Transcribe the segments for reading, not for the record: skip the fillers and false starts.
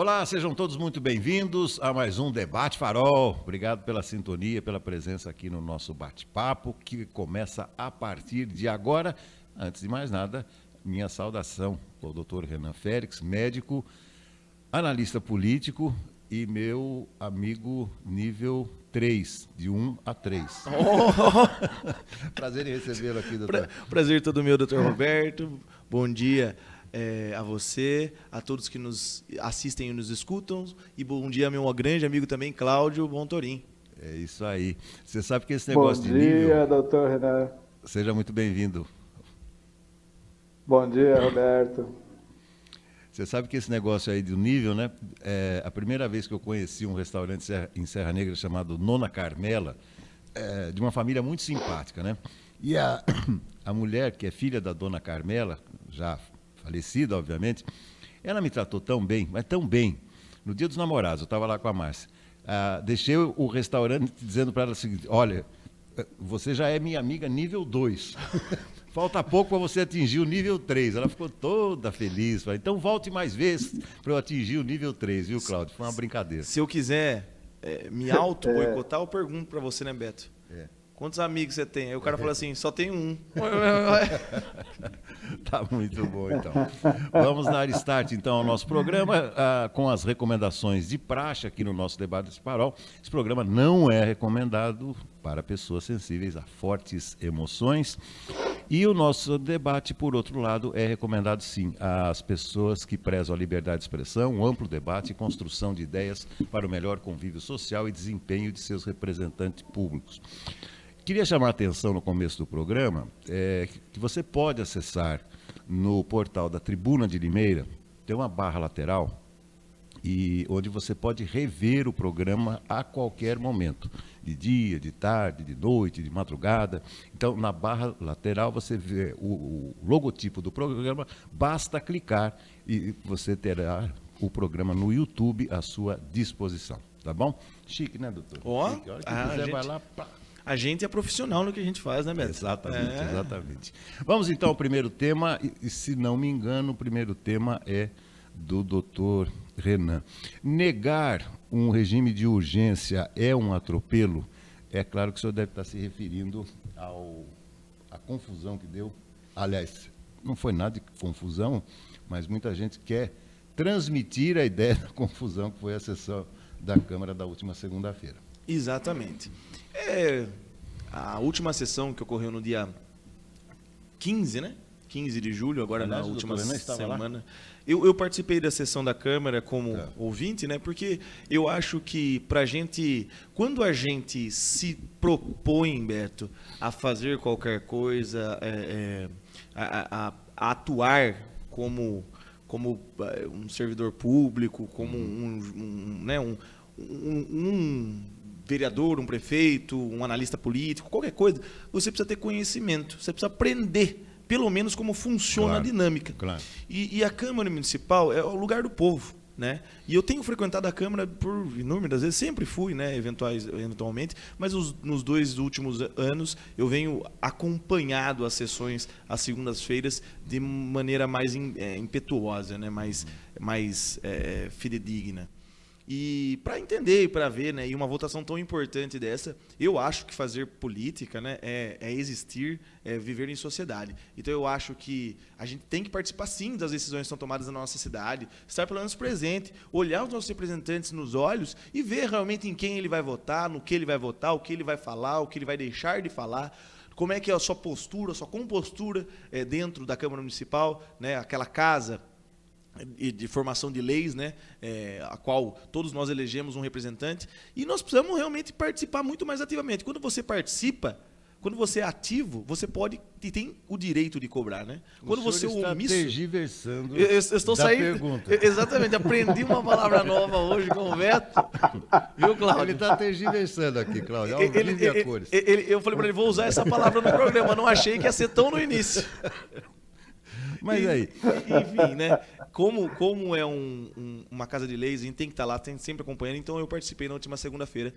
Olá, sejam todos muito bem-vindos a mais um Debate Farol. Obrigado pela sintonia, pela presença aqui no nosso bate-papo, que começa a partir de agora. Antes de mais nada, minha saudação ao Dr. Renan Félix, médico, analista político e meu amigo nível 3, de 1 a 3. Oh! Prazer em recebê-lo aqui, doutor. Prazer todo meu, doutor Roberto. Bom dia a você, a todos que nos assistem e nos escutam. E bom dia, meu grande amigo também, Cláudio Bontorim. É isso aí. Você sabe que esse negócio de nível... Bom dia, doutor Renan. Seja muito bem-vindo. Bom dia, Roberto. Você sabe que esse negócio aí do nível, né? A primeira vez que eu conheci um restaurante em Serra Negra chamado Nona Carmela, de uma família muito simpática, né? E a mulher, que é filha da Dona Carmela, já falecida, obviamente, ela me tratou tão bem, mas tão bem. No dia dos namorados, eu estava lá com a Márcia. Deixei o restaurante dizendo para ela o seguinte: olha, você já é minha amiga nível 2. Falta pouco para você atingir o nível 3. Ela ficou toda feliz. Falei, então volte mais vezes para eu atingir o nível 3, viu, Cláudio? Foi uma brincadeira. Se eu quiser me auto-boicotar, eu pergunto para você, né, Beto? Quantos amigos você tem? Aí o cara fala assim, só tenho um. Tá muito bom, então. Vamos dar start, então, ao nosso programa com as recomendações de praxe aqui no nosso Debate Farol. Esse programa não é recomendado para pessoas sensíveis a fortes emoções. E o nosso debate, por outro lado, é recomendado, sim, às pessoas que prezam a liberdade de expressão, um amplo debate e construção de ideias para o melhor convívio social e desempenho de seus representantes públicos. Queria chamar a atenção no começo do programa que você pode acessar no portal da Tribuna de Limeira, tem uma barra lateral, e onde você pode rever o programa a qualquer momento, de dia, de tarde, de noite, de madrugada. Então, na barra lateral você vê o logotipo do programa, basta clicar e você terá o programa no YouTube à sua disposição, tá bom? Chique, né, doutor? Chique. A hora que quiser, vai lá, pá. A gente é profissional no que a gente faz, né, Beto? Exatamente, exatamente. Vamos então ao primeiro tema, e se não me engano, o primeiro tema é do doutor Renan. Negar um regime de urgência é um atropelo? É claro que o senhor deve estar se referindo à confusão que deu. Aliás, não foi nada de confusão, mas muita gente quer transmitir a ideia da confusão que foi a sessão da Câmara da última segunda-feira. Exatamente. A última sessão que ocorreu no dia 15, né? 15 de julho, agora na última semana. Eu participei da sessão da Câmara como ouvinte, né? Porque eu acho que pra gente, quando a gente se propõe, Beto, a fazer qualquer coisa, a atuar como um servidor público, como um vereador, um prefeito, um analista político, qualquer coisa, você precisa ter conhecimento, você precisa aprender, pelo menos, como funciona a dinâmica. Claro. E a Câmara Municipal é o lugar do povo, né? E eu tenho frequentado a Câmara por inúmeras vezes, sempre fui, né, eventualmente, mas nos 2 últimos anos eu venho acompanhado as sessões às segundas-feiras de maneira mais impetuosa, né, mais fidedigna. E para entender e para ver, né, e uma votação tão importante dessa, eu acho que fazer política, né, é existir, é viver em sociedade. Então eu acho que a gente tem que participar sim das decisões que são tomadas na nossa cidade, estar pelo menos presente, olhar os nossos representantes nos olhos e ver realmente em quem ele vai votar, no que ele vai votar, o que ele vai falar, o que ele vai deixar de falar. Como é que é a sua postura, a sua compostura dentro da Câmara Municipal, né, aquela casa de formação de leis, né, a qual todos nós elegemos um representante, e nós precisamos realmente participar muito mais ativamente. Quando você participa, quando você é ativo, você pode e tem o direito de cobrar, né? Quando você está omisso, tergiversando eu estou da saindo. Pergunta. Exatamente, aprendi uma palavra nova hoje com o Beto. Viu, Cláudio? Ele está tergiversando aqui, Cláudio. A cores. Eu falei para ele, vou usar essa palavra no programa, não achei que ia ser tão no início. Mas aí, enfim, né? Como é uma casa de leis, a gente tem que estar lá, tem sempre acompanhando. Então eu participei na última segunda-feira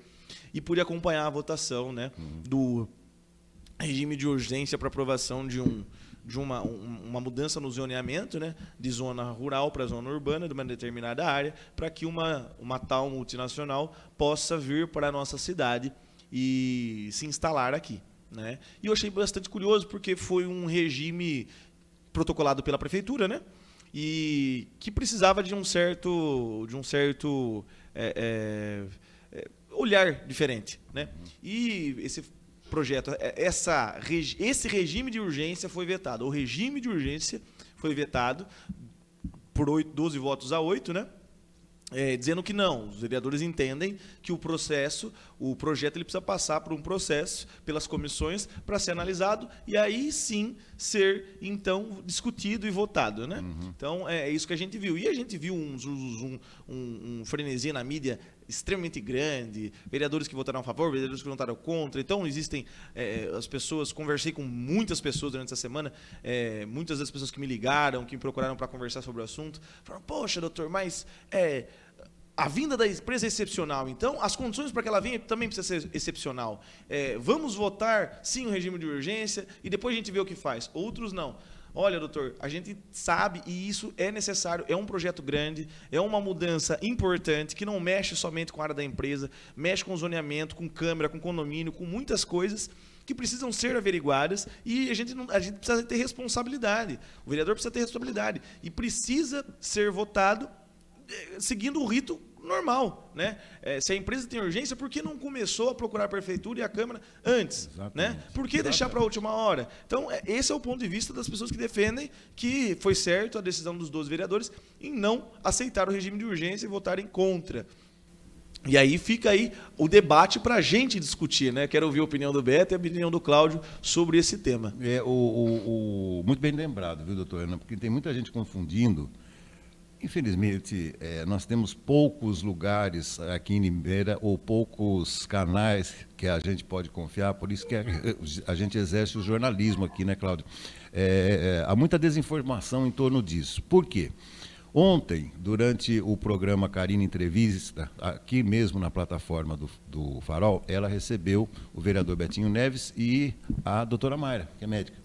e pude acompanhar a votação, né, do regime de urgência para aprovação de uma mudança no zoneamento, né, de zona rural para zona urbana, de uma determinada área, para que uma tal multinacional possa vir para a nossa cidade e se instalar aqui, né? E eu achei bastante curioso, porque foi um regime protocolado pela prefeitura, né, e que precisava de um certo olhar diferente, né? E esse projeto, esse regime de urgência foi vetado. O regime de urgência foi vetado por 12 votos a 8, né? Dizendo que não, os vereadores entendem que o projeto ele precisa passar por um processo, pelas comissões, para ser analisado e aí sim ser, então, discutido e votado, né? Então, é isso que a gente viu. E a gente viu um frenesi na mídia extremamente grande, vereadores que votaram a favor, vereadores que votaram contra. Então, existem as pessoas, conversei com muitas pessoas durante essa semana, muitas das pessoas que me ligaram, que me procuraram para conversar sobre o assunto, falaram, poxa, doutor, mas a vinda da empresa é excepcional, então as condições para que ela venha também precisam ser excepcional. Vamos votar, sim, o regime de urgência, e depois a gente vê o que faz. Outros não. Olha, doutor, a gente sabe, e isso é necessário, é um projeto grande, é uma mudança importante, que não mexe somente com a área da empresa, mexe com zoneamento, com câmara, com condomínio, com muitas coisas que precisam ser averiguadas, e a gente precisa ter responsabilidade. O vereador precisa ter responsabilidade, e precisa ser votado seguindo o rito normal, né? Se a empresa tem urgência, por que não começou a procurar a prefeitura e a Câmara antes? Né? Por que deixar para a última hora? Então, esse é o ponto de vista das pessoas que defendem que foi certo a decisão dos 12 vereadores em não aceitar o regime de urgência e votarem contra. E aí fica aí o debate para a gente discutir, né? Quero ouvir a opinião do Beto e a opinião do Cláudio sobre esse tema. Muito bem lembrado, viu, doutor Ana? Porque tem muita gente confundindo. Infelizmente, nós temos poucos lugares aqui em Limeira ou poucos canais que a gente pode confiar, por isso que a gente exerce o jornalismo aqui, né, Cláudio? Há muita desinformação em torno disso. Por quê? Ontem, durante o programa Carina Entrevista, aqui mesmo na plataforma do Farol, ela recebeu o vereador Betinho Neves e a doutora Mayra, que é médica.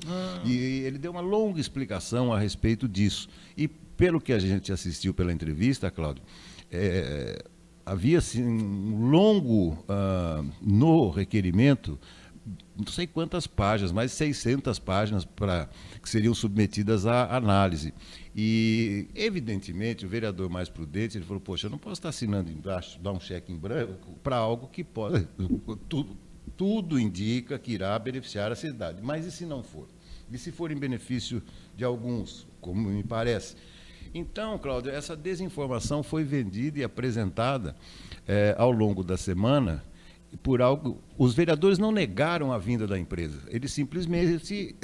E ele deu uma longa explicação a respeito disso. E pelo que a gente assistiu pela entrevista, Cláudio, havia assim, um longo, no requerimento, não sei quantas páginas, mais de 600 páginas que seriam submetidas à análise. E, evidentemente, o vereador mais prudente, ele falou, poxa, eu não posso estar assinando embaixo, dar um cheque em branco para algo que pode... Tudo indica que irá beneficiar a cidade. Mas e se não for? E se for em benefício de alguns, como me parece? Então, Cláudio, essa desinformação foi vendida e apresentada ao longo da semana por algo. Os vereadores não negaram a vinda da empresa, eles simplesmente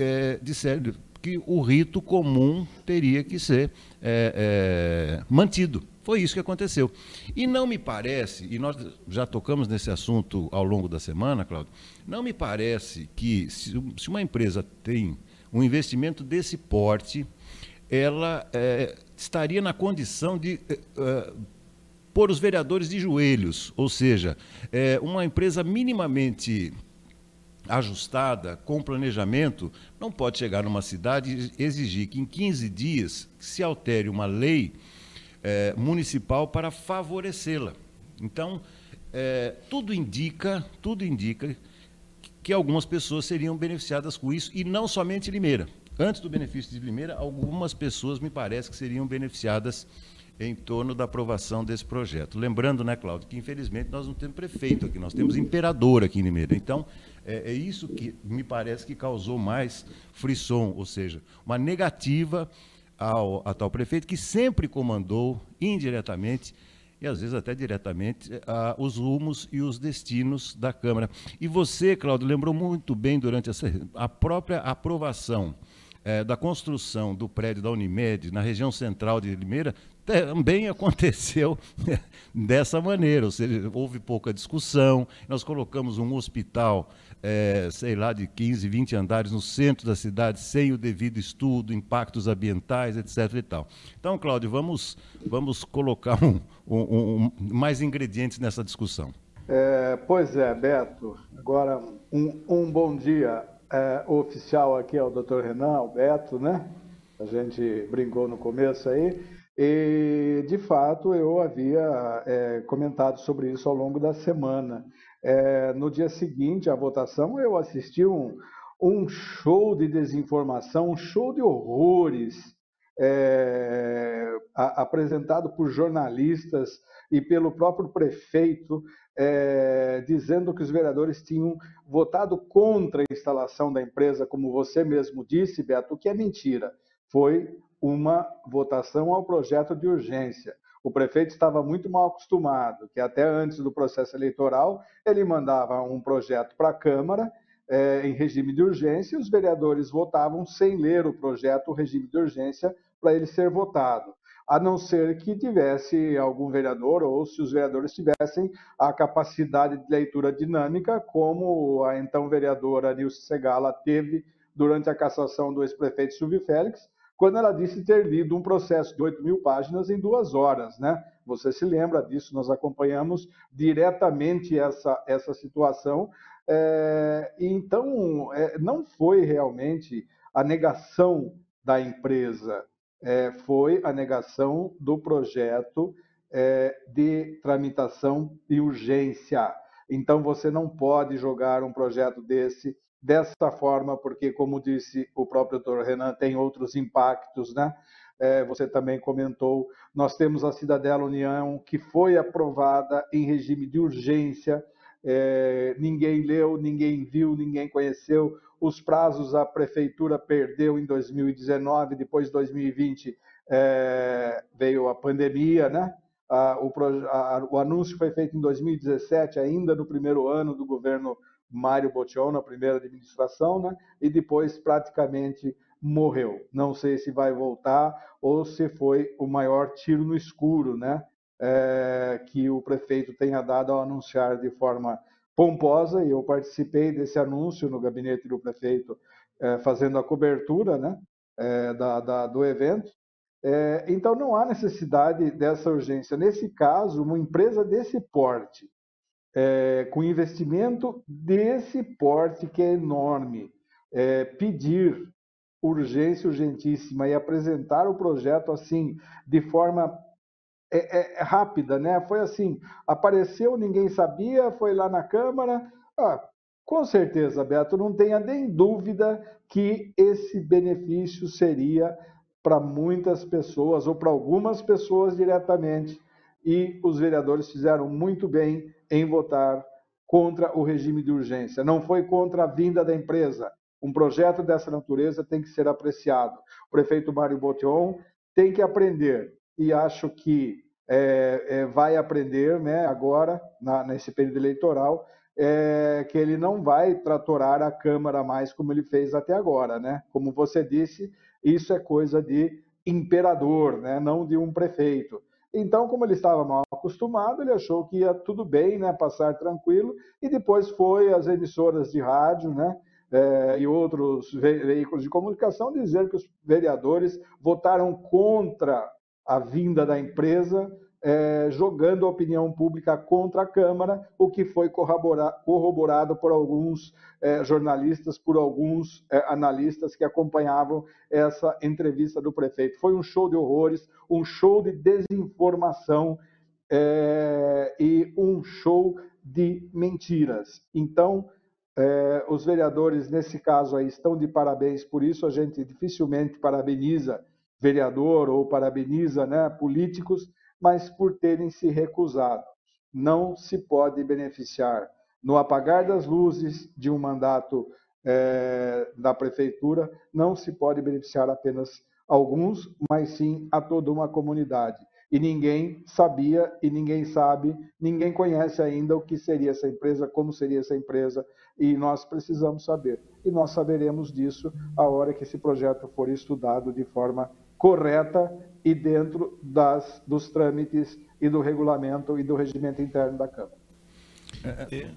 disseram que o rito comum teria que ser mantido. Foi isso que aconteceu. E não me parece, e nós já tocamos nesse assunto ao longo da semana, Cláudio, não me parece que se uma empresa tem um investimento desse porte, ela estaria na condição de pôr os vereadores de joelhos, ou seja, uma empresa minimamente ajustada, com planejamento, não pode chegar numa cidade e exigir que em 15 dias se altere uma lei municipal para favorecê-la. Então, tudo indica que algumas pessoas seriam beneficiadas com isso, e não somente Limeira. Antes do benefício de Limeira, algumas pessoas me parece que seriam beneficiadas em torno da aprovação desse projeto. Lembrando, né, Cláudio, que infelizmente nós não temos prefeito aqui, nós temos imperador aqui em Limeira. Então, é isso que me parece que causou mais frisson, ou seja, uma negativa ao atual prefeito, que sempre comandou indiretamente e às vezes até diretamente os rumos e os destinos da Câmara. E você, Cláudio, lembrou muito bem durante a própria aprovação da construção do prédio da Unimed na região central de Limeira, também aconteceu dessa maneira, ou seja, houve pouca discussão, nós colocamos um hospital, sei lá, de 15, 20 andares no centro da cidade, sem o devido estudo, impactos ambientais, etc. e tal. Então, Cláudio, vamos colocar mais ingredientes nessa discussão. Pois é, Beto. Agora, um bom dia O oficial aqui é o Dr. Renan Alberto, né? A gente brincou no começo aí. E, de fato, eu havia comentado sobre isso ao longo da semana. No dia seguinte à votação, eu assisti um show de desinformação, um show de horrores, apresentado por jornalistas e pelo próprio prefeito, dizendo que os vereadores tinham votado contra a instalação da empresa, como você mesmo disse, Beto, o que é mentira. Foi uma votação ao projeto de urgência. O prefeito estava muito mal acostumado, que até antes do processo eleitoral ele mandava um projeto para a Câmara em regime de urgência e os vereadores votavam sem ler o projeto, o regime de urgência, para ele ser votado. A não ser que tivesse algum vereador ou se os vereadores tivessem a capacidade de leitura dinâmica, como a então vereadora Nilce Segala teve durante a cassação do ex-prefeito Silvio Félix, quando ela disse ter lido um processo de 8.000 páginas em 2 horas, né? Você se lembra disso, nós acompanhamos diretamente essa situação. Então, não foi realmente a negação da empresa, foi a negação do projeto de tramitação de urgência. Então, você não pode jogar um projeto dessa forma, porque, como disse o próprio doutor Renan, tem outros impactos, né? Você também comentou, nós temos a Cidadela União, que foi aprovada em regime de urgência, ninguém leu, ninguém viu, ninguém conheceu, os prazos a prefeitura perdeu em 2019, depois de 2020 veio a pandemia, né? O anúncio foi feito em 2017, ainda no primeiro ano do governo Mário Botion, na primeira administração, né? E depois praticamente morreu. Não sei se vai voltar ou se foi o maior tiro no escuro, né? Que o prefeito tenha dado ao anunciar de forma pomposa, e eu participei desse anúncio no gabinete do prefeito, fazendo a cobertura, né? Do evento. Então, não há necessidade dessa urgência. Nesse caso, uma empresa desse porte, com investimento desse porte que é enorme, pedir urgência urgentíssima e apresentar o projeto assim, de forma rápida, né? Foi assim, apareceu, ninguém sabia, foi lá na Câmara. Com certeza, Beto, não tenha nem dúvida que esse benefício seria para muitas pessoas, ou para algumas pessoas diretamente, e os vereadores fizeram muito bem em votar contra o regime de urgência. Não foi contra a vinda da empresa. Um projeto dessa natureza tem que ser apreciado. O prefeito Mário Botion tem que aprender, e acho que vai aprender, né, agora, nesse período eleitoral, que ele não vai tratorar a Câmara mais como ele fez até agora, né? Como você disse, isso é coisa de imperador, né? Não de um prefeito. Então, como ele estava mal acostumado, ele achou que ia tudo bem, né, passar tranquilo, e depois foi às emissoras de rádio, né, e outros veículos de comunicação dizer que os vereadores votaram contra a vinda da empresa, jogando a opinião pública contra a Câmara, o que foi corroborado por alguns jornalistas, por alguns analistas que acompanhavam essa entrevista do prefeito. Foi um show de horrores, um show de desinformação e um show de mentiras. Então, os vereadores, nesse caso aí, estão de parabéns por isso. A gente dificilmente parabeniza vereador ou parabeniza, né, políticos, mas por terem se recusado. Não se pode beneficiar, no apagar das luzes de um mandato da prefeitura, não se pode beneficiar apenas alguns, mas sim a toda uma comunidade. E ninguém sabia, e ninguém sabe, ninguém conhece ainda o que seria essa empresa, como seria essa empresa, e nós precisamos saber. E nós saberemos disso a hora que esse projeto for estudado de forma correta e dentro dos trâmites e do regulamento e do regimento interno da Câmara.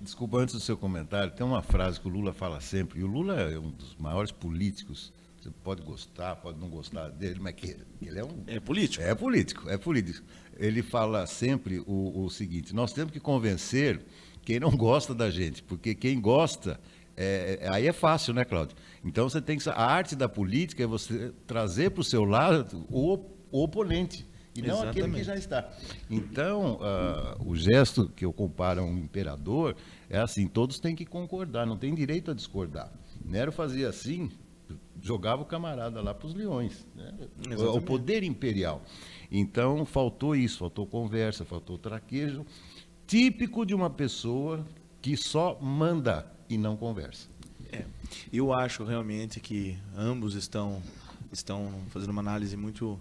Desculpa, antes do seu comentário, tem uma frase que o Lula fala sempre, e o Lula é um dos maiores políticos. Você pode gostar, pode não gostar dele, mas ele é um... É político. É político, é político. Ele fala sempre o seguinte: nós temos que convencer quem não gosta da gente, porque quem gosta Aí é fácil, né, Cláudio? Então você tem que. A arte da política é você trazer para o seu lado o oponente. E não aquele que já está. Então, o gesto que eu comparo a um imperador é assim, todos têm que concordar, não tem direito a discordar. Nero fazia assim, jogava o camarada lá para os leões. Né? O poder imperial. Então, faltou isso, faltou conversa, faltou traquejo, típico de uma pessoa que só manda e não conversa. Eu acho realmente que ambos estão fazendo uma análise muito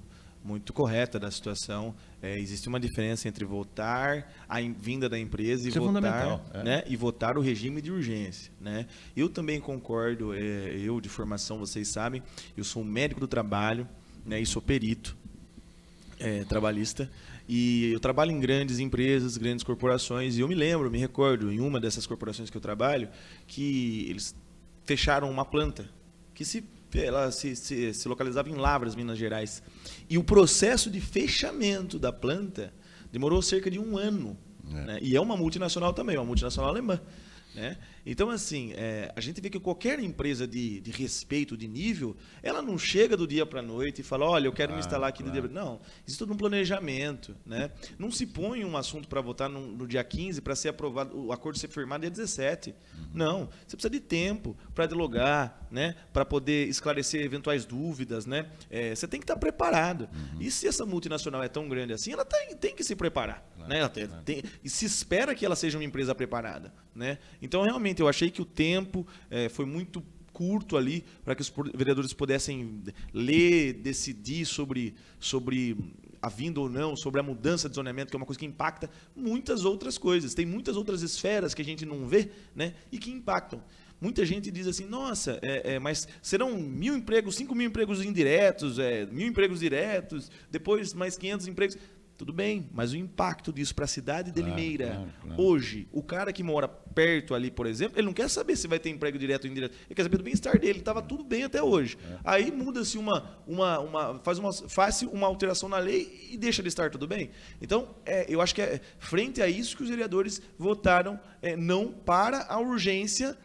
correta da situação. Existe uma diferença entre votar a vinda da empresa e votar, né, e votar o regime de urgência. Né? Eu também concordo, eu de formação, vocês sabem, eu sou um médico do trabalho, né, e sou perito trabalhista, e eu trabalho em grandes empresas, grandes corporações, e eu me recordo, em uma dessas corporações que eu trabalho, que eles fecharam uma planta que ela se localizava em Lavras, Minas Gerais. E o processo de fechamento da planta demorou cerca de 1 ano. Né? E é uma multinacional também, uma multinacional alemã. Né? Então, assim, a gente vê que qualquer empresa de respeito, de nível, ela não chega do dia para a noite e fala, olha, eu quero me instalar aqui do dia para... Não, existe todo um planejamento. Né? Não se põe um assunto para votar no dia 15 para ser aprovado, o acordo ser firmado dia 17. Não, você precisa de tempo para dialogar, né? Para poder esclarecer eventuais dúvidas. Né? Você tem que estar preparado. E se essa multinacional é tão grande assim, ela tem que se preparar. Né? E se espera que ela seja uma empresa preparada. Né? Então, realmente, eu achei que o tempo foi muito curto ali para que os vereadores pudessem ler, decidir sobre a vinda ou não, sobre a mudança de zoneamento, que é uma coisa que impacta muitas outras coisas. Tem muitas outras esferas que a gente não vê, né, e que impactam. Muita gente diz assim, nossa, mas serão 1.000 empregos, 5.000 empregos indiretos, 1.000 empregos diretos, depois mais 500 empregos... Tudo bem, mas o impacto disso para a cidade de Limeira, hoje, o cara que mora perto ali, por exemplo, ele não quer saber se vai ter emprego direto ou indireto, ele quer saber do bem-estar dele, estava tudo bem até hoje. Aí muda-se faz uma alteração na lei e deixa de estar tudo bem. Então, eu acho que é frente a isso que os vereadores votaram não para a urgência,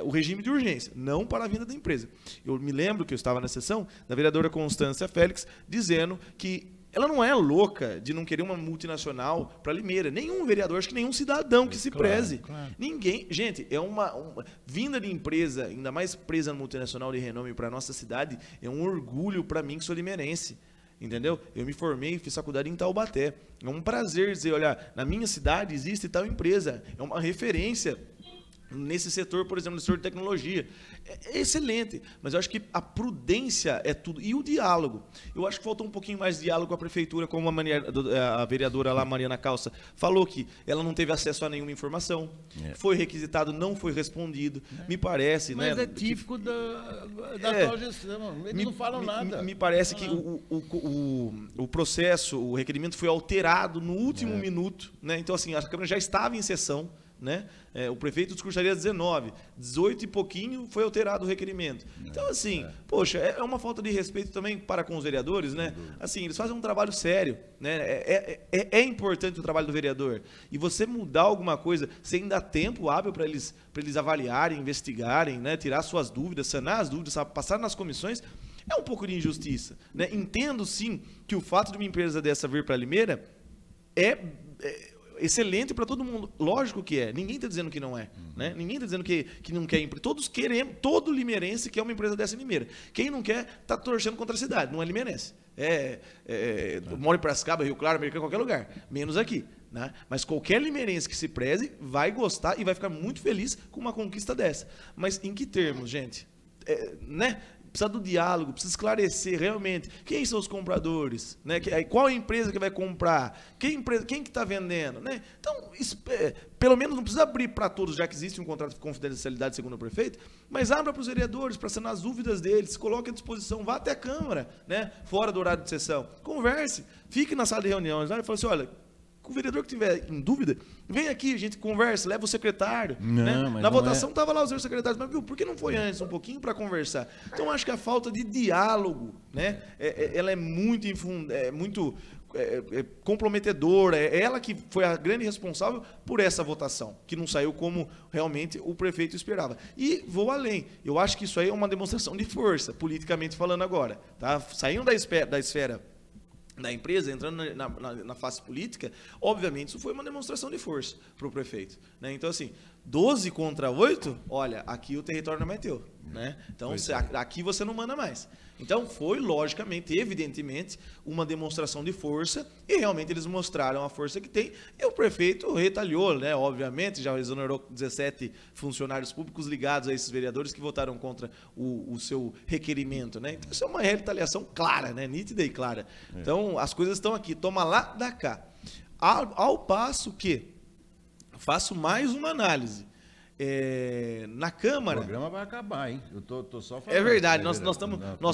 o regime de urgência, não para a vinda da empresa. Eu me lembro que eu estava na sessão da vereadora Constância Félix dizendo que ela não é louca de não querer uma multinacional para Limeira. Nenhum vereador, acho que nenhum cidadão que se preze. Claro. Ninguém. Gente, uma vinda de empresa, ainda mais presa multinacional de renome para a nossa cidade, é um orgulho para mim que sou limeirense. Entendeu? Eu me formei, fiz faculdade em Taubaté. É um prazer dizer, olha, na minha cidade existe tal empresa. É uma referência nesse setor, por exemplo, no setor de tecnologia. É excelente, mas eu acho que a prudência é tudo. E o diálogo. Eu acho que faltou um pouquinho mais de diálogo com a prefeitura, como a vereadora lá, Mariana Calça, falou que ela não teve acesso a nenhuma informação, foi requisitado, não foi respondido, me parece... Mas é típico da atual gestão, eles não falam nada. Me parece que o processo, o requerimento foi alterado no último minuto, né? Então, assim, a Câmara já estava em sessão, né? O prefeito discursaria 19, 18 e pouquinho foi alterado o requerimento. Então, assim, poxa, é uma falta de respeito também para com os vereadores, né? Assim, eles fazem um trabalho sério, né? É importante o trabalho do vereador. E você mudar alguma coisa, você ainda dá tempo hábil para eles avaliarem, investigarem, né? Tirar suas dúvidas, sanar as dúvidas, passar nas comissões, é um pouco de injustiça, né? Entendo, sim, que o fato de uma empresa dessa vir para Limeira é excelente para todo mundo. Lógico que é. Ninguém está dizendo que não é. Né? Ninguém está dizendo que não quer. Todos queremos, todo limeirense quer uma empresa dessa em Limeira. Quem não quer, está torcendo contra a cidade. Não é limeirense. Mora em Piracicaba, Rio Claro, Americana, qualquer lugar. Menos aqui. Né? Mas qualquer limeirense que se preze vai gostar e vai ficar muito feliz com uma conquista dessa. Mas em que termos, gente? Né? Precisa do diálogo, precisa esclarecer realmente quem são os compradores, né? Qual a empresa que vai comprar, quem que está vendendo. Né? Então, pelo menos não precisa abrir para todos, já que existe um contrato de confidencialidade segundo o prefeito, mas abra para os vereadores, para sanar as dúvidas deles, se coloque à disposição, vá até a Câmara, né? Fora do horário de sessão, converse, fique na sala de reuniões lá e fale assim, olha, o vereador que tiver em dúvida, vem aqui, a gente conversa, leva o secretário. Não, né? Na votação estava lá os secretários, mas viu, por que não foi antes um pouquinho para conversar? Então, acho que a falta de diálogo, né, ela é muito comprometedora, é ela que foi a grande responsável por essa votação, que não saiu como realmente o prefeito esperava. E vou além, eu acho que isso aí é uma demonstração de força, politicamente falando agora, tá? Saindo da esfera da empresa, entrando na face política, obviamente isso foi uma demonstração de força para o prefeito, né? Então, assim, 12 contra 8, olha, aqui o território não é teu, né? Então, aqui você não manda mais. Então, foi, logicamente, evidentemente, uma demonstração de força, e realmente eles mostraram a força que tem, e o prefeito retalhou, né? Obviamente, já exonerou 17 funcionários públicos ligados a esses vereadores que votaram contra o seu requerimento, né? Então, isso é uma retaliação clara, né? Nítida e clara. Então, as coisas estão aqui, toma lá, dá cá. Ao passo que, faço mais uma análise. Na Câmara... O programa vai acabar, hein? Eu tô só falando. É verdade, nós estamos com o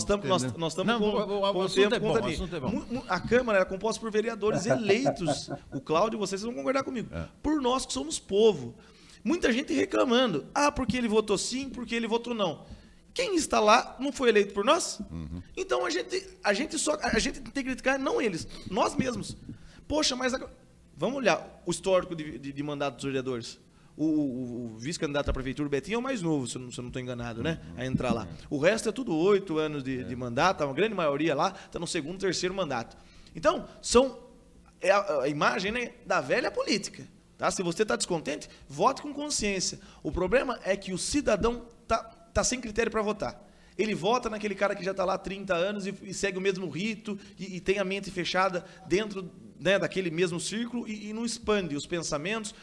tempo contra mim. A Câmara é composta por vereadores eleitos. O Cláudio, vocês vão concordar comigo. Por nós que somos povo. Muita gente reclamando. Porque ele votou sim, porque ele votou não. Quem está lá não foi eleito por nós? Então a gente tem que criticar não eles, nós mesmos. Poxa, mas vamos olhar o histórico de mandato dos vereadores. O vice-candidato à prefeitura, o Betinho, é o mais novo, se eu não estou enganado, né? A entrar lá. O resto é tudo 8 anos de mandato, a grande maioria lá está no segundo, terceiro mandato. Então, é a imagem, né, da velha política. Tá? Se você está descontente, vote com consciência. O problema é que o cidadão tá sem critério para votar. Ele vota naquele cara que já está lá há 30 anos e segue o mesmo rito e tem a mente fechada dentro, né, daquele mesmo círculo e não expande os pensamentos,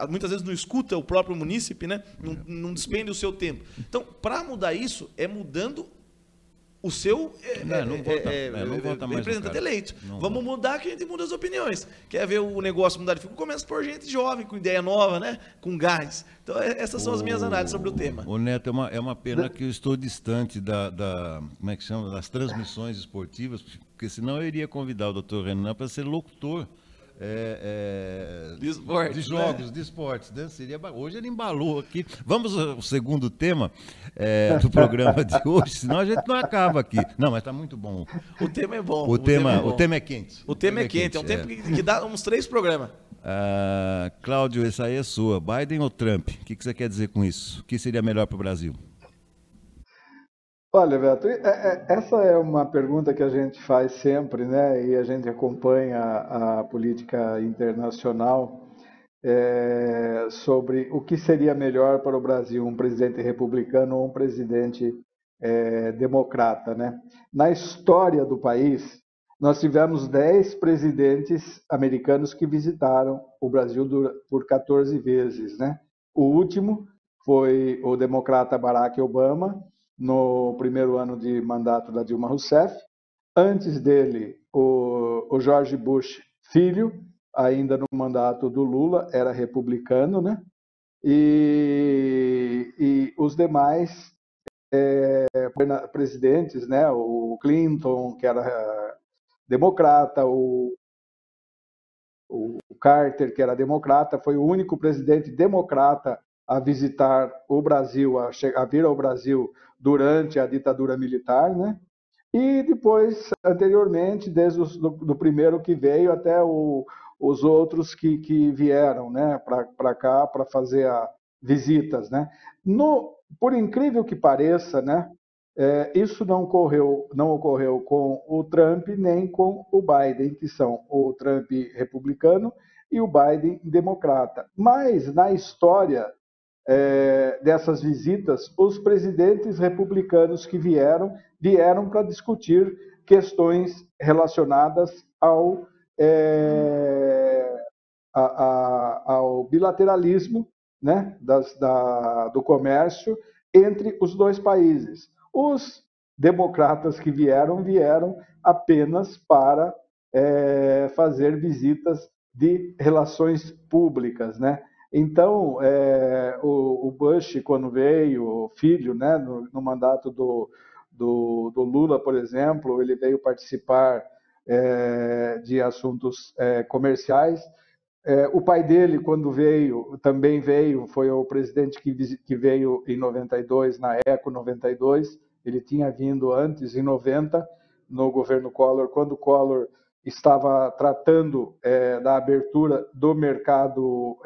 muitas vezes não escuta o próprio munícipe, né, não despende o seu tempo. Então, para mudar isso, é mudando o seu representante eleito. Vamos mudar que a gente muda as opiniões. Quer ver o negócio mudar de figura? Começa por gente jovem, com ideia nova, né? Com gás. Então, essas são as minhas análises sobre o tema. Ô Neto, é uma pena que eu estou distante como é que chama? Das transmissões esportivas, porque senão eu iria convidar o doutor Renan para ser locutor. De esportes, de jogos, né? De esportes, né? Hoje ele embalou aqui. Vamos ao segundo tema do programa de hoje, senão a gente não acaba aqui. Não, mas está muito bom. O tema é bom. O tema é quente. O tema é quente. É um tempo que dá uns 3 programas. Cláudio, essa aí é sua. Biden ou Trump? O que você quer dizer com isso? O que seria melhor para o Brasil? Olha, Beto, essa é uma pergunta que a gente faz sempre, né? E a gente acompanha a política internacional sobre o que seria melhor para o Brasil, um presidente republicano ou um presidente democrata, né? Na história do país, nós tivemos 10 presidentes americanos que visitaram o Brasil por 14 vezes, né? O último foi o democrata Barack Obama, no primeiro ano de mandato da Dilma Rousseff. Antes dele, o George Bush filho, ainda no mandato do Lula, era republicano, né? E os demais presidentes, né? O Clinton, que era democrata, o Carter, que era democrata, foi o único presidente democrata a visitar o Brasil, a vir ao Brasil durante a ditadura militar, né? E depois, anteriormente, desde do primeiro que veio até os outros que vieram, né, para cá para fazer visitas, né? Por incrível que pareça, né, isso não ocorreu com o Trump nem com o Biden, que são o Trump republicano e o Biden democrata. Mas na história dessas visitas, os presidentes republicanos que vieram para discutir questões relacionadas ao bilateralismo, né, do comércio entre os dois países. Os democratas que vieram apenas para fazer visitas de relações públicas, né? Então, o Bush, quando veio, o filho, né, no mandato do Lula, por exemplo, ele veio participar de assuntos comerciais. O pai dele, quando veio, também veio, foi o presidente que veio em 92, na ECO 92. Ele tinha vindo antes, em 90, no governo Collor, quando o Collor estava tratando da abertura do mercado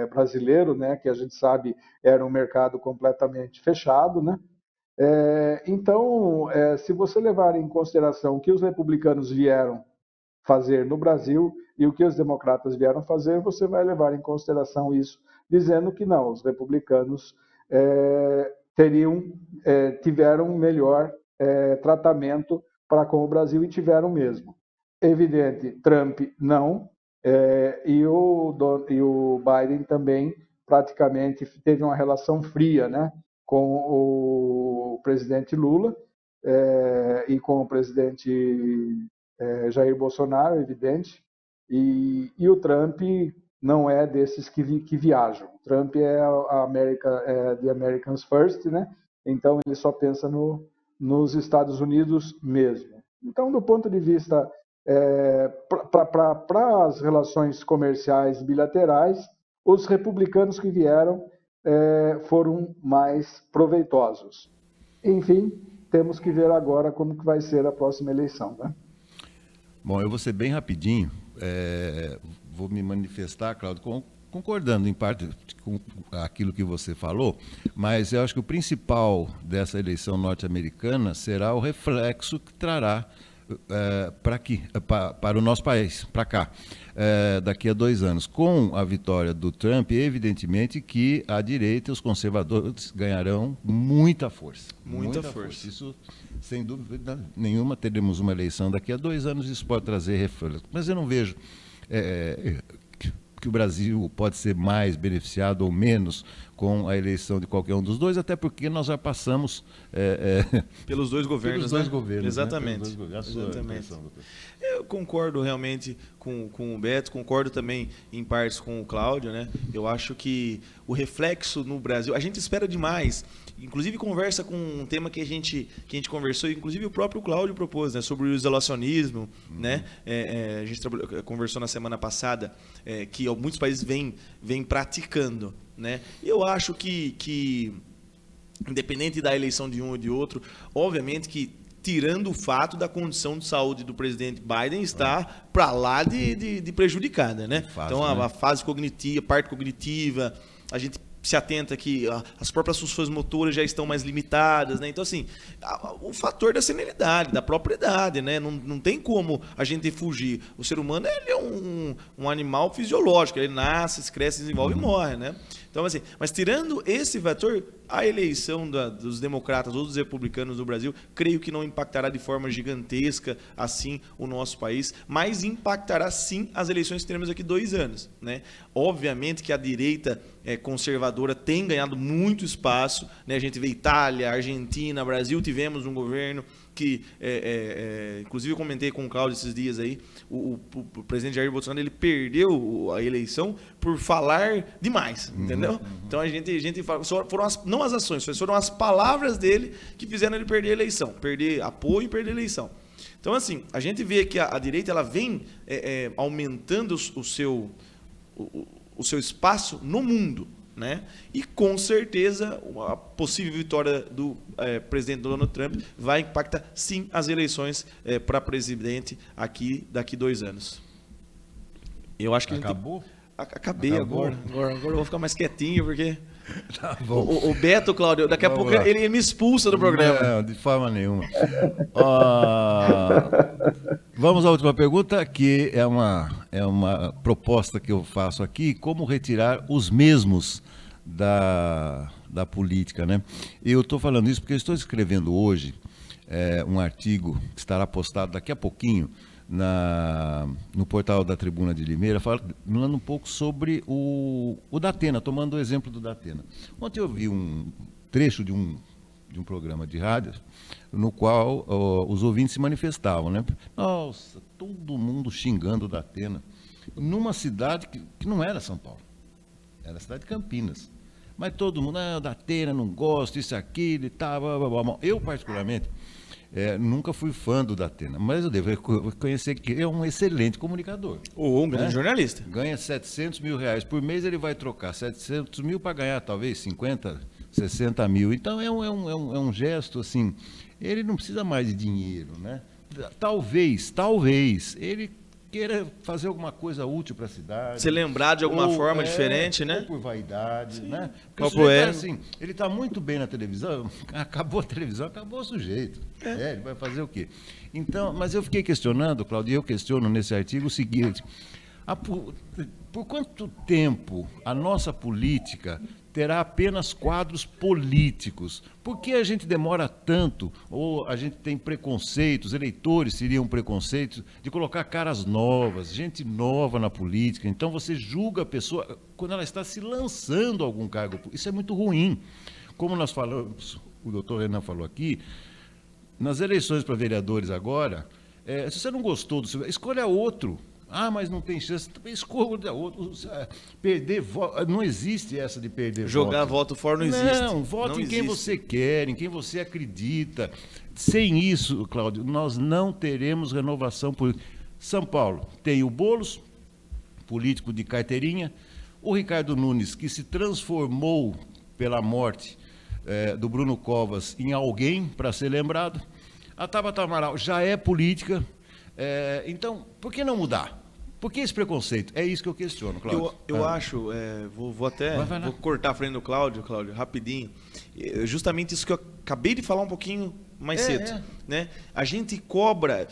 brasileiro, né, que a gente sabe era um mercado completamente fechado, né? Então, se você levar em consideração o que os republicanos vieram fazer no Brasil e o que os democratas vieram fazer, você vai levar em consideração isso, dizendo que não, os republicanos tiveram um melhor tratamento para com o Brasil, e tiveram mesmo. Evidente, Trump não, e o Biden também praticamente teve uma relação fria, né, com o presidente Lula e com o presidente Jair Bolsonaro, evidente, e o Trump não é desses que viajam. O Trump é the Americans First, né? Então ele só pensa nos Estados Unidos mesmo. Então, do ponto de vista para as relações comerciais bilaterais, os republicanos que vieram foram mais proveitosos. Enfim, temos que ver agora como que vai ser a próxima eleição, né? Bom, eu vou ser bem rapidinho, vou me manifestar, Cláudio, concordando em parte com aquilo que você falou, mas eu acho que o principal dessa eleição norte-americana será o reflexo que trará para o nosso país, para cá, daqui a 2 anos. Com a vitória do Trump, evidentemente que a direita e os conservadores ganharão muita força. Muita força. Isso, sem dúvida nenhuma, teremos uma eleição daqui a 2 anos, isso pode trazer reflexo. Mas eu não vejo que o Brasil pode ser mais beneficiado ou menos com a eleição de qualquer um dos dois, até porque nós já passamos pelos dois governos. Pelos dois governos, exatamente. Né? Exatamente. Eu concordo realmente com o Beto, concordo também em partes com o Cláudio, né? Eu acho que o reflexo no Brasil, a gente espera demais. Inclusive conversa com um tema que a gente conversou, inclusive o próprio Cláudio propôs, né, sobre o isolacionismo, né? A gente conversou na semana passada que muitos países vêm praticando, né? Eu acho que independente da eleição de um ou de outro, obviamente que tirando o fato da condição de saúde do presidente Biden está para lá de prejudicada, né? Então a fase cognitiva, parte cognitiva, a gente se atenta que as próprias funções motoras já estão mais limitadas, né? Então, assim, o fator da senilidade, da própria idade, né? Não tem como a gente fugir. O ser humano, ele é um animal fisiológico, ele nasce, cresce, desenvolve e morre, né? Então, assim, mas tirando esse fator, a eleição dos democratas ou dos republicanos no Brasil, creio que não impactará de forma gigantesca, assim, o nosso país, mas impactará, sim, as eleições que teremos daqui 2 anos, né? Obviamente que a direita conservadora tem ganhado muito espaço, né? A gente vê Itália, Argentina, Brasil, tivemos um governo que, inclusive eu comentei com o Cláudio esses dias aí, o presidente Jair Bolsonaro, ele perdeu a eleição por falar demais, entendeu? Então a gente fala, não as ações, foram as palavras dele que fizeram ele perder a eleição, perder apoio e perder a eleição. Então, assim, a gente vê que a direita ela vem aumentando o seu espaço no mundo, né? E com certeza a possível vitória do presidente Donald Trump vai impactar sim as eleições para presidente aqui daqui 2 anos. Eu acho que acabou? Acabei. Agora eu vou ficar mais quietinho porque tá bom. O Beto, Cláudio, daqui a pouco ele me expulsa do programa. Não, de forma nenhuma. Vamos à última pergunta, que é uma proposta que eu faço aqui, como retirar os mesmos da política, né? Eu estou falando isso porque eu estou escrevendo hoje um artigo que estará postado daqui a pouquinho no portal da Tribuna de Limeira, falando um pouco sobre o Datena, tomando o exemplo do Datena. Ontem eu vi um trecho de um programa de rádio no qual os ouvintes se manifestavam, né? Nossa, todo mundo xingando o Datena, numa cidade que não era São Paulo, era a cidade de Campinas. Mas todo mundo, o Datena, não gosto, isso, aquilo e tal. Eu, particularmente, nunca fui fã do Datena, mas eu devo reconhecer que é um excelente comunicador. Ou um grande jornalista. Ganha 700 mil reais por mês, ele vai trocar 700 mil para ganhar talvez 50, 60 mil. Então é um gesto assim, ele não precisa mais de dinheiro, né? Talvez ele queira fazer alguma coisa útil para a cidade. Se lembrar de alguma forma diferente, né? Ou por vaidade, né? Porque Papo o sujeito é. assim, ele está muito bem na televisão, acabou a televisão, acabou o sujeito. Ele vai fazer o quê? Então, mas eu fiquei questionando, Cláudio, e eu questiono nesse artigo o seguinte: por quanto tempo a nossa política terá apenas quadros políticos? Por que a gente demora tanto, ou a gente tem preconceitos, eleitores teriam preconceitos, de colocar caras novas, gente nova na política? Então você julga a pessoa quando ela está se lançando a algum cargo. Isso é muito ruim. Como nós falamos, o doutor Renan falou aqui, nas eleições para vereadores agora, se você não gostou do seu, escolha outro. Ah, mas não tem chance. Escolha outro. Perder voto. Não existe essa de perder voto. Jogar voto fora não existe. Não, vote não em quem existe. você quer, em quem você acredita. Sem isso, Cláudio, nós não teremos renovação política. São Paulo tem o Boulos, político de carteirinha, o Ricardo Nunes, que se transformou pela morte do Bruno Covas em alguém para ser lembrado. A Tabata Amaral já é política. Então, por que não mudar? Por que esse preconceito? É isso que eu questiono, Cláudio. Eu acho, vou até vou cortar a frente do Cláudio, rapidinho. Justamente isso que eu acabei de falar um pouquinho mais cedo. Né? A gente cobra...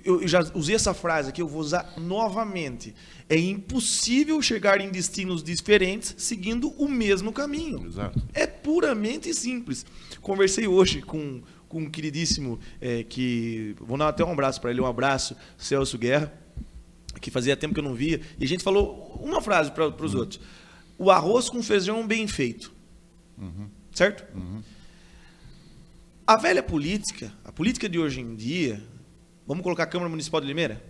Eu já usei essa frase aqui, eu vou usar novamente. É impossível chegar em destinos diferentes seguindo o mesmo caminho. Exato. É puramente simples. Conversei hoje com um queridíssimo, que vou dar até um abraço para ele, um abraço, Celso Guerra, que fazia tempo que eu não via, e a gente falou uma frase para os outros: o arroz com feijão bem feito. Certo? A velha política, a política de hoje em dia, vamos colocar a Câmara Municipal de Limeira,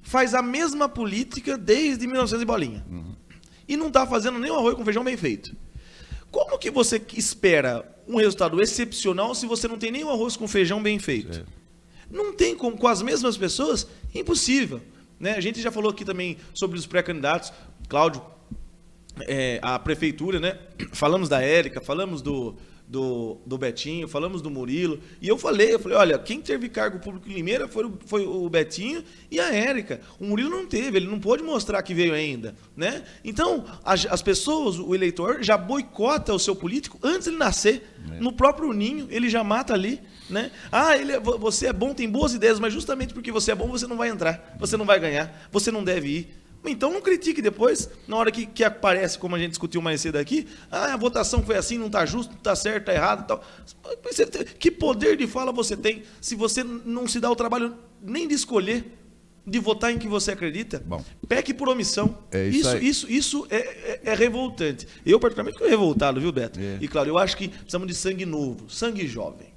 faz a mesma política desde 1900 e bolinha. E não está fazendo nem o arroz com feijão bem feito. Como que você espera um resultado excepcional se você não tem nem o arroz com feijão bem feito? Não tem como, com as mesmas pessoas? Impossível. Né? A gente já falou aqui também sobre os pré-candidatos. Cláudio, a prefeitura, né? Falamos da Érica, falamos do Betinho, falamos do Murilo, e eu falei, olha, quem teve cargo público em Limeira foi o Betinho e a Érica. O Murilo não teve, ele não pôde mostrar que veio ainda, né? Então, as pessoas, o eleitor já boicota o seu político antes de ele nascer. No próprio ninho, ele já mata ali, né? Ah, você é bom, tem boas ideias, mas justamente porque você é bom, você não vai entrar, você não vai ganhar, você não deve ir. Então não critique depois, na hora que aparece, como a gente discutiu mais cedo aqui, a votação foi assim, não está justo, não está certo, está errado e tal. Que poder de fala você tem se você não se dá o trabalho nem de escolher, de votar em que você acredita? Bom, peque por omissão. Isso é revoltante. Eu, particularmente, fico revoltado, viu, Beto? E, claro, eu acho que precisamos de sangue novo, sangue jovem.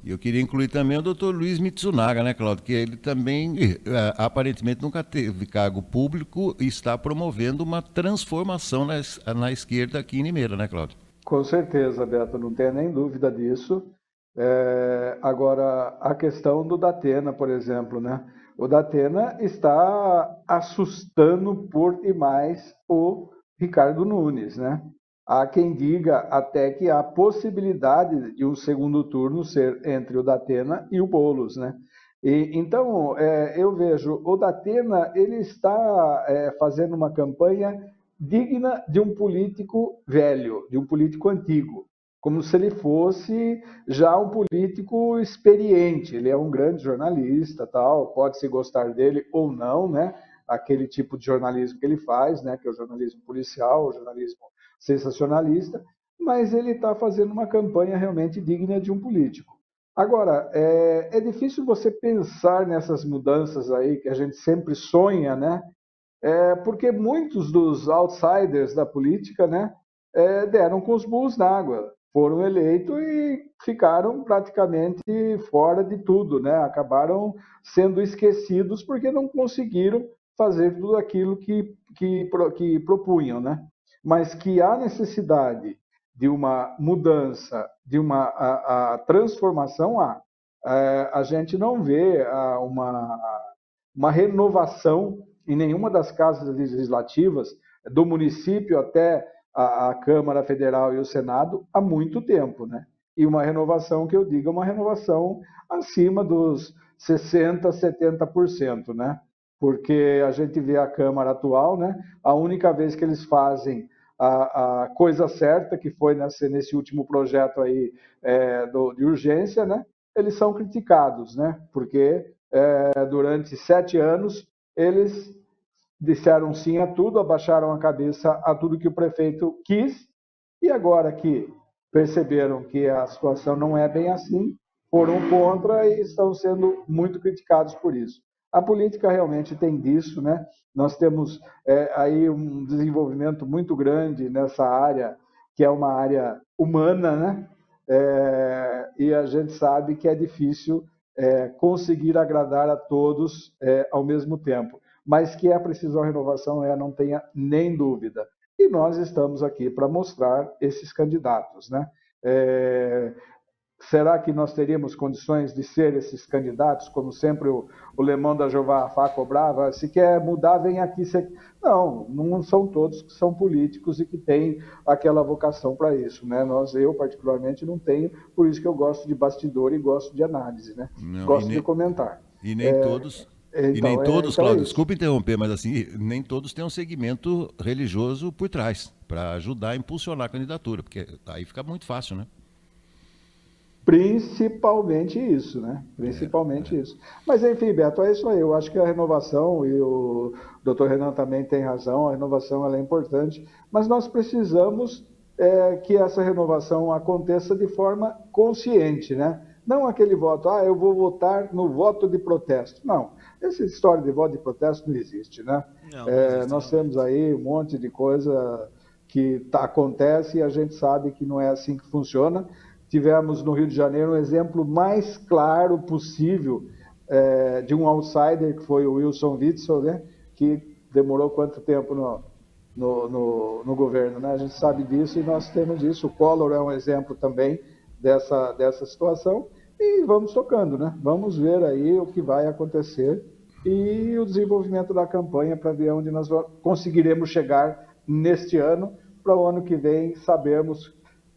E eu queria incluir também o doutor Luiz Mitsunaga, né, Cláudio? Que ele também, aparentemente, nunca teve cargo público e está promovendo uma transformação na esquerda aqui em Limeira, né, Cláudio? Com certeza, Beto, não tenho nem dúvida disso. Agora, a questão do Datena, por exemplo, né? O Datena está assustando por demais o Ricardo Nunes, né? Há quem diga até que há possibilidade de um segundo turno ser entre o Datena e o Boulos, né? Então, eu vejo, o Datena ele está fazendo uma campanha digna de um político velho, de um político antigo, como se ele fosse já um político experiente. Ele é um grande jornalista, tal, pode-se gostar dele ou não, né? Aquele tipo de jornalismo que ele faz, né? Que é o jornalismo policial, o jornalismo sensacionalista, mas ele está fazendo uma campanha realmente digna de um político. Agora, é difícil você pensar nessas mudanças aí que a gente sempre sonha, né? Porque muitos dos outsiders da política, né, deram com os burros na água, foram eleitos e ficaram praticamente fora de tudo, né? Acabaram sendo esquecidos porque não conseguiram fazer tudo aquilo que propunham, né? Mas que há necessidade de uma mudança, de uma transformação, a gente não vê uma renovação em nenhuma das casas legislativas, do município até a Câmara Federal e o Senado, há muito tempo, né? E uma renovação que eu digo, uma renovação acima dos 60%, 70%, né? porque a gente vê a Câmara atual, né? A única vez que eles fazem a coisa certa, que foi nesse último projeto aí de urgência, né? Eles são criticados, né? Porque durante 7 anos eles disseram sim a tudo, abaixaram a cabeça a tudo que o prefeito quis, e agora que perceberam que a situação não é bem assim, foram contra e estão sendo muito criticados por isso. A política realmente tem disso, né? Nós temos aí um desenvolvimento muito grande nessa área, que é uma área humana, né? E a gente sabe que é difícil conseguir agradar a todos ao mesmo tempo, mas que é preciso a renovação, não tenha nem dúvida. E nós estamos aqui para mostrar esses candidatos, né? Será que nós teríamos condições de ser esses candidatos, como sempre o Lemão da Jeová Fá cobrava? Se quer mudar, vem aqui. Não, não são todos que são políticos e que têm aquela vocação para isso, né? Eu particularmente não tenho, por isso que eu gosto de bastidor e gosto de análise, né? Não, gosto de comentar. E nem todos... E nem todos, Cláudio, desculpa interromper, mas assim, nem todos têm um segmento religioso por trás, para ajudar a impulsionar a candidatura, porque aí fica muito fácil, né? Principalmente isso, né? Principalmente isso. Mas, enfim, Beto, é isso aí. Eu acho que a renovação, e o doutor Renan também tem razão, a renovação ela é importante, mas nós precisamos que essa renovação aconteça de forma consciente, né? Não aquele voto, eu vou votar no voto de protesto. Não, essa história de voto de protesto não existe, né? Não existe, nós temos aí um monte de coisa que acontece e a gente sabe que não é assim que funciona. Tivemos no Rio de Janeiro um exemplo mais claro possível de um outsider, que foi o Wilson Witzel, né? Que demorou quanto tempo no governo, né? A gente sabe disso e nós temos isso. O Collor é um exemplo também dessa situação, e vamos tocando, né? Vamos ver aí o que vai acontecer e o desenvolvimento da campanha para ver onde nós conseguiremos chegar neste ano, para o ano que vem sabermos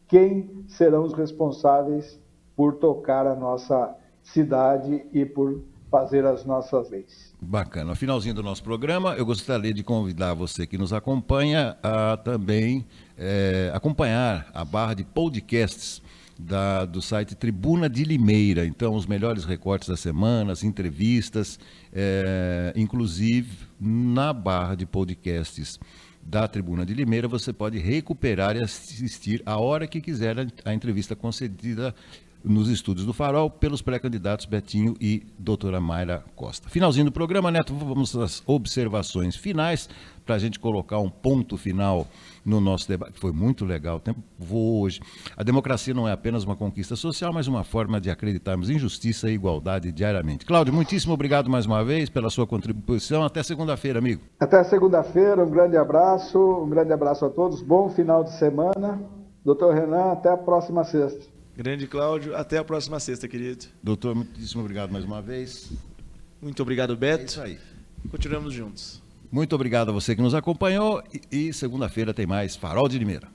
quem serão os responsáveis por tocar a nossa cidade e por fazer as nossas leis. Bacana. No finalzinho do nosso programa, eu gostaria de convidar você que nos acompanha a também acompanhar a barra de podcasts do site Tribuna de Limeira. Então, os melhores recortes da semana, as entrevistas, inclusive na barra de podcasts da Tribuna de Limeira, você pode recuperar e assistir a hora que quiser a entrevista concedida nos estúdios do Farol pelos pré-candidatos Betinho e doutora Mayra Costa. Finalzinho do programa, Neto, vamos às observações finais para a gente colocar um ponto final no nosso debate. Foi muito legal, o tempo voou hoje. A democracia não é apenas uma conquista social, mas uma forma de acreditarmos em justiça e igualdade diariamente. Cláudio, muitíssimo obrigado mais uma vez pela sua contribuição. Até segunda-feira, amigo. Até segunda-feira, um grande abraço a todos, bom final de semana. Doutor Renan, até a próxima sexta. Grande Cláudio, até a próxima sexta, querido. Doutor, muitíssimo obrigado mais uma vez. Muito obrigado, Beto. É isso aí. Continuamos juntos. Muito obrigado a você que nos acompanhou e segunda-feira tem mais Farol de Limeira.